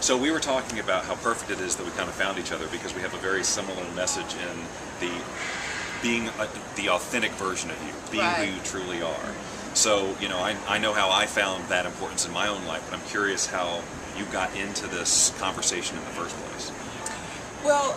So we were talking about how perfect it is that we kind of found each other because we have a very similar message in the being the authentic version of you, being who you truly are. So, you know, I know how I found that importance in my own life, but I'm curious how you got into this conversation in the first place. Well,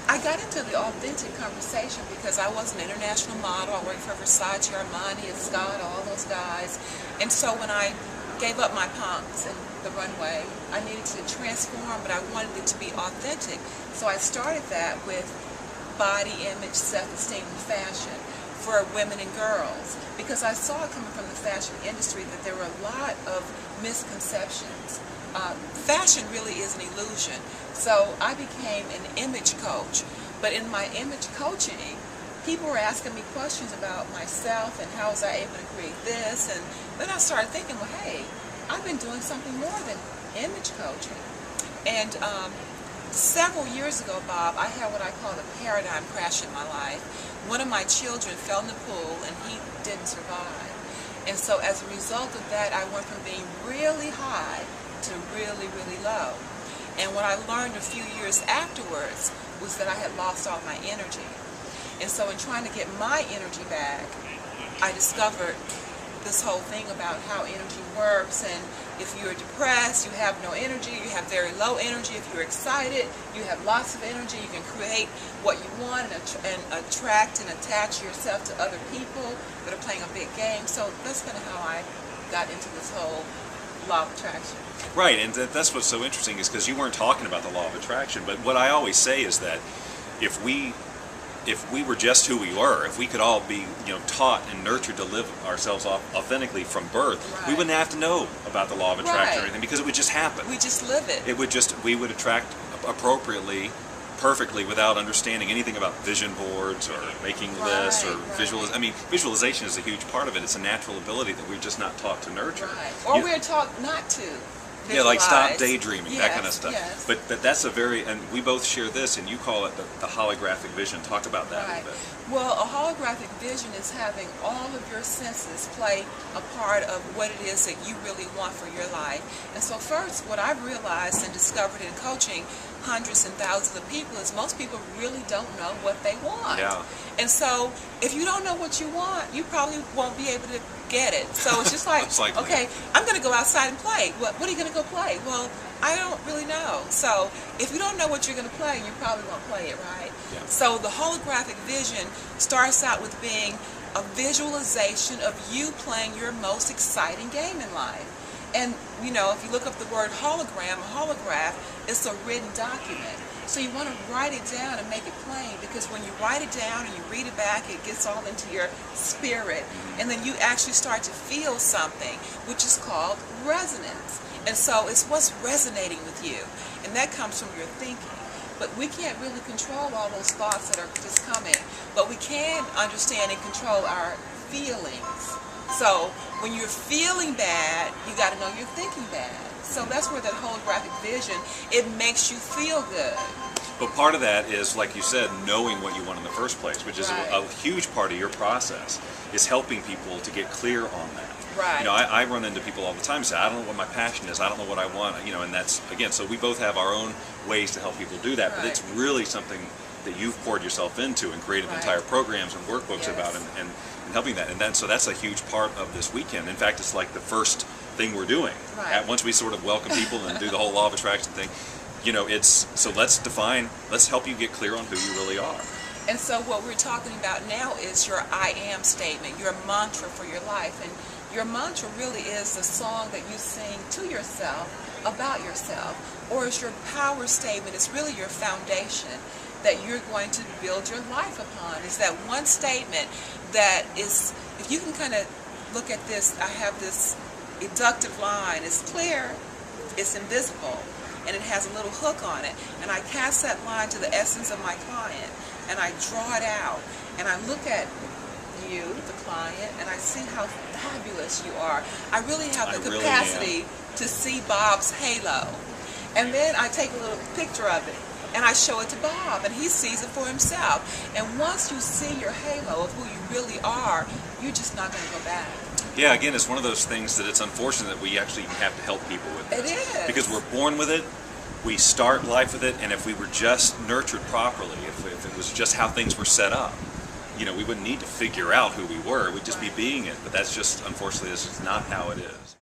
I got into the authentic conversation because I was an international model. I worked for Versace, Armani, and Scott, all those guys. And so when I gave up my pumps and the runway, I needed to transform, but I wanted it to be authentic. So I started that with body image, self-esteem, and fashion for women and girls, because I saw coming from the fashion industry that there were a lot of misconceptions. Fashion really is an illusion. So I became an image coach, but in my image coaching, people were asking me questions about myself and how was I able to create this, and then I started thinking, well, hey, I've been doing something more than image coaching. And several years ago, Bob, I had what I call a paradigm crash in my life. One of my children fell in the pool and he didn't survive. And so as a result of that, I went from being really high to really, really low. And what I learned a few years afterwards was that I had lost all my energy. And so in trying to get my energy back, I discovered this whole thing about how energy works, and if you're depressed, you have no energy, you have very low energy. If you're excited, you have lots of energy. You can create what you want and attract and attach yourself to other people that are playing a big game. So that's kind of how I got into this whole law of attraction. Right, and that's what's so interesting is because you weren't talking about the law of attraction, but what I always say is that if we were just who we were, if we could all be, you know, taught and nurtured to live ourselves authentically from birth, we wouldn't have to know about the law of attraction or anything, because it would just happen. We just live it. We would attract appropriately, perfectly, without understanding anything about vision boards or making lists or visualization. I mean, visualization is a huge part of it. It's a natural ability that we're just not taught to nurture. Or we're taught not to. Visualize. Yeah, like stop daydreaming, that kind of stuff. Yes. But that's a very, and we both share this, and you call it the holographic vision. Talk about that a little bit. Well, a holographic vision is having all of your senses play a part of what it is that you really want for your life. And so first, what I've realized and discovered in coaching hundreds and thousands of people is most people really don't know what they want. Yeah. And so if you don't know what you want, you probably won't be able to get it. So it's just like, okay, I'm going to go outside and play. What are you going to go play? Well, I don't really know. So if you don't know what you're going to play, you probably won't play it, right? Yeah. So the holographic vision starts out with being a visualization of you playing your most exciting game in life. And, you know, if you look up the word hologram, a holograph, it's a written document. So you want to write it down and make it plain, because when you write it down and you read it back, it gets all into your spirit. And then you actually start to feel something, which is called resonance. And so it's what's resonating with you. And that comes from your thinking. But we can't really control all those thoughts that are just coming. But we can understand and control our feelings. So when you're feeling bad, you got to know you're thinking bad. So that's where that holographic vision, it makes you feel good. But part of that is, like you said, knowing what you want in the first place, which is a huge part of your process, is helping people to get clear on that. Right. You know, I run into people all the time and say, I don't know what my passion is, I don't know what I want, you know, and that's, again, so we both have our own ways to help people do that, but it's really something that you've poured yourself into and created entire programs and workbooks about and helping that. And then, so that's a huge part of this weekend. In fact, it's like the first thing we're doing. Once we sort of welcome people and do the whole law of attraction thing, you know, it's, so let's help you get clear on who you really are. And so what we're talking about now is your I am statement, your mantra for your life. And your mantra really is the song that you sing to yourself about yourself, or is your power statement. It's really your foundation that you're going to build your life upon. It's that one statement that is, if you can kind of look at this, I have this inductive line. It's clear, it's invisible, and it has a little hook on it. And I cast that line to the essence of my client, and I draw it out, and I look at you, the client, and I see how fabulous you are. I really have the capacity to see Bob's halo. And then I take a little picture of it, and I show it to Bob, and he sees it for himself. And once you see your halo of who you really are, you're just not going to go back. Yeah, again, it's one of those things that it's unfortunate that we actually have to help people with this. It is. Because we're born with it, we start life with it, and if we were just nurtured properly, if it was just how things were set up, you know, we wouldn't need to figure out who we were. We'd just be being it. But that's just, unfortunately, this is not how it is.